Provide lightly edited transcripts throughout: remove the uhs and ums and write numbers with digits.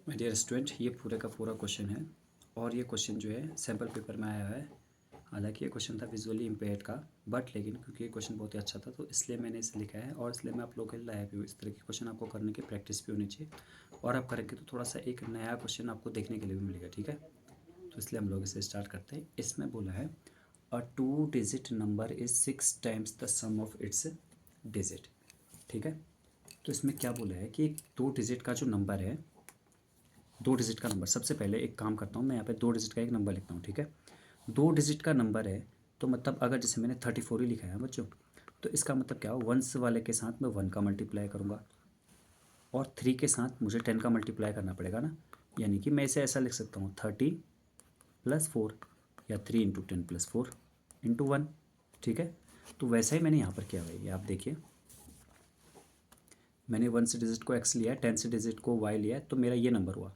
My dear student, ये पूरे का पूरा क्वेश्चन है और ये क्वेश्चन जो है सैम्पल पेपर में आया है। हालांकि ये क्वेश्चन था विजुअली इम्पेयर्ड का, बट लेकिन क्योंकि ये क्वेश्चन बहुत ही अच्छा था तो इसलिए मैंने इसे लिखा है और इसलिए मैं आप लोगों के लिए लाया भी हूँ। इस तरह के क्वेश्चन आपको करने की प्रैक्टिस भी होनी चाहिए और आप करेंगे तो थोड़ा सा एक नया क्वेश्चन आपको देखने के लिए भी मिलेगा। ठीक है, तो इसलिए हम लोग इसे स्टार्ट करते हैं। इसमें बोला है a 2 digit number is 6 times the sum of its digit. ठीक है, तो इसमें क्या बोला है कि 2 डिजिट का जो नंबर है, 2 डिजिट का नंबर। सबसे पहले एक काम करता हूँ, मैं यहाँ पे 2 डिजिट का एक नंबर लिखता हूँ। ठीक है, 2 डिजिट का नंबर है तो मतलब अगर जैसे मैंने 34 ही लिखा है बच्चों, तो इसका मतलब क्या हो, वंस वाले के साथ मैं 1 का मल्टीप्लाई करूँगा और 3 के साथ मुझे 10 का मल्टीप्लाई करना पड़ेगा ना। यानी कि मैं इसे ऐसा लिख सकता हूँ 30+4 या 3 × 10+4 × 1। ठीक है, तो वैसा ही मैंने यहाँ पर किया हुआ है। ये आप देखिए, मैंने 1 से डिजिट को x लिया है, 10 से डिजिट को y लिया है, तो मेरा ये नंबर हुआ।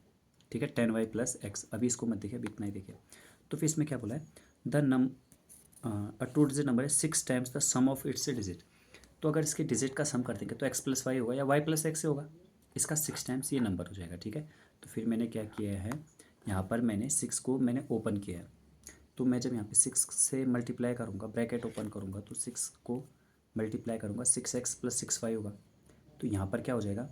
ठीक है, 10y + x। अभी इसको मत देखिए, अभी इतना ही देखिए। तो फिर इसमें क्या बोला है, द अ 2 डिजिट नंबर है 6 times the sum of its digit. तो अगर इसके डिजिट का सम कर देंगे तो x + y होगा या y + x होगा, इसका 6 टाइम्स ये नंबर हो जाएगा। ठीक है, तो फिर मैंने क्या किया है, यहाँ पर मैंने 6 को मैंने ओपन किया है। तो मैं जब यहाँ पे 6 से मल्टीप्लाई करूँगा, ब्रैकेट ओपन करूँगा, तो 6 को मल्टीप्लाई करूँगा 6x + 6y होगा। तो यहाँ पर क्या हो जाएगा,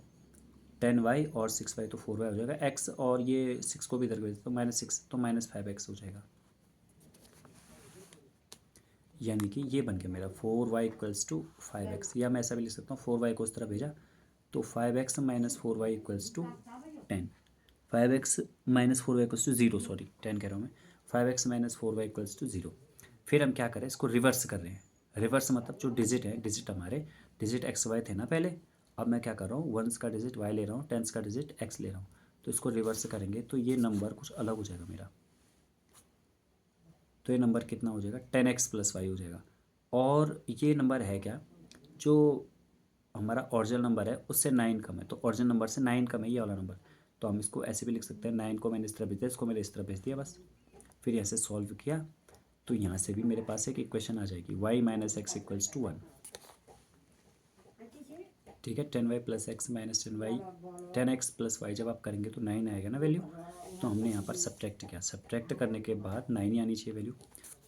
10y और 6y, तो 4y हो जाएगा। x और ये 6 को भी इधर भेज तो -6, तो -5x हो जाएगा। यानी कि ये बन गया मेरा 4y = 5x, या मैं ऐसा भी लिख सकता हूँ 4y को इस तरह भेजा तो 5x - 4y = 10। 5x - 4y = 0, sorry 10 कह रहा हूँ मैं। 5x - 4y = 0। फिर हम क्या करें, इसको रिवर्स कर रहे हैं। रिवर्स मतलब जो डिजिट है, डिजिट हमारे डिजिट एक्स वाई थे ना पहले, अब मैं क्या कर रहा हूँ, वंस का डिजिट y ले रहा हूँ, टेंस का डिजिट x ले रहा हूँ। तो इसको रिवर्स करेंगे तो ये नंबर कुछ अलग हो जाएगा मेरा। तो ये नंबर कितना हो जाएगा, 10x + y हो जाएगा। और ये नंबर है क्या, जो हमारा ओरिजिनल नंबर है उससे 9 कम है, तो ओरिजिनल नंबर से 9 कम है ये वाला नंबर। तो हम इसको ऐसे भी लिख सकते हैं, 9 को मैंने इस तरह भेज दिया, इसको मैंने इस तरह भेज दिया बस। फिर ऐसे सॉल्व किया तो यहाँ से भी मेरे पास एक इक्वेशन आ जाएगी, y - x = 1। ठीक है, 10y + x - 10y 10x + y जब आप करेंगे तो 9 आएगा ना वैल्यू। तो हमने यहाँ पर सब्ट्रैक्ट किया, सब्ट्रैक्ट करने के बाद 9 ही आनी चाहिए वैल्यू,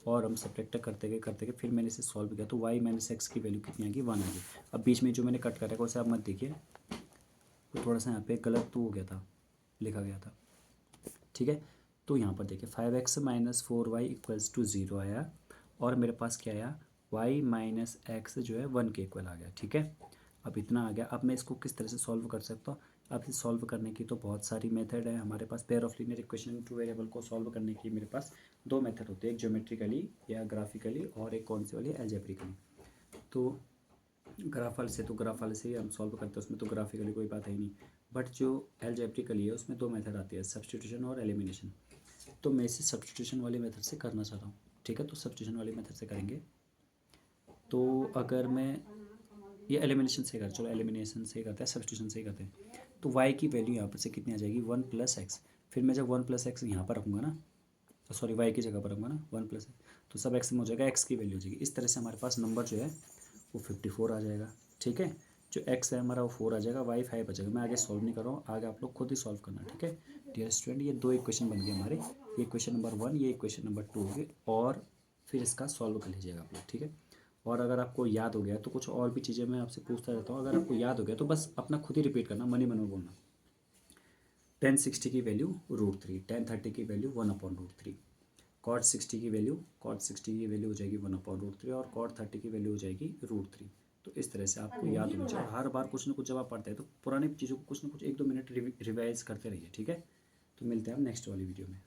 और हम सब्ट्रैक्ट करते गए फिर मैंने इसे सॉल्व किया तो y - x की वैल्यू कितनी आ गई, 1 आ गई। अब बीच में जो मैंने कट करा है उसे आप मत देखिए, तो थोड़ा सा यहाँ पे गलत तो हो गया था, लिखा गया था। ठीक है, तो यहाँ पर देखिए 5x - 4y = 0 आया और मेरे पास क्या आया, y - x जो है 1 के इक्वल आ गया। ठीक है, अब इतना आ गया। अब मैं इसको किस तरह से सॉल्व कर सकता हूँ, अब इसे सॉल्व करने की तो बहुत सारी मेथड है हमारे पास। Pair of linear equation two variable को सॉल्व करने की मेरे पास 2 मेथड होते हैं, एक ज्योमेट्रिकली या ग्राफिकली और एक कौन सी वाली, एल्जेब्रिकली। तो ग्राफ वाले से ही हम सॉल्व करते हैं, उसमें तो ग्राफिकली कोई बात है ही नहीं। बट जो एल्जेब्रिकली है उसमें 2 मेथड आती है, सब्स्टिट्यूशन और एलिमिनेशन। तो मैं इसे सब्स्टिट्यूशन वाले मेथड से करना चाहता हूँ। ठीक है, तो सब्स्टिट्यूशन वाले मेथड से करेंगे। तो अगर मैं ये एलिमिनेशन से कर, चलो एलिमिनेशन से ही करते हैं, सब्स्टिट्यूशन से ही करते हैं। तो y की वैल्यू यहाँ पर से कितनी आ जाएगी, 1 + x। फिर मैं जब 1 + x यहाँ पर रखूँगा ना, तो सॉरी y की जगह पर रखूँगा ना 1 + x, तो सब x में हो जाएगा, x की वैल्यू हो जाएगी। इस तरह से हमारे पास नंबर जो है वो 54 आ जाएगा। ठीक है, जो x है हमारा वो 4 आ जाएगा, y 5 आ जाएगा। मैं आगे सॉल्व नहीं कर रहा हूँ, आगे आप लोग खुद ही सॉल्व करना। ठीक है डियर स्टूडेंट, ये 2 इक्वेशन बन गए हमारे, ये इक्वेशन नंबर 1, ये इक्वेशन नंबर 2 हो गए, और फिर इसका सॉल्व कर लीजिएगा आप लोग। ठीक है, और अगर आपको याद हो गया तो कुछ और भी चीज़ें मैं आपसे पूछता रहता हूँ, अगर आपको याद हो गया तो बस अपना खुद ही रिपीट करना, मन ही मन में बोलना। 1060 की वैल्यू √3, 1030 की वैल्यू 1/√3, cot 60 की वैल्यू हो जाएगी 1/√3, और cot 30 की वैल्यू हो जाएगी √3। तो इस तरह से आपको याद होना चाहिए, और हर बार कुछ ना कुछ जब आप पढ़ते हैं तो पुरानी चीज़ों को कुछ ना कुछ 1-2 मिनट रिवाइज करते रहिए। ठीक है, तो मिलते हैं हम नेक्स्ट वाली वीडियो में।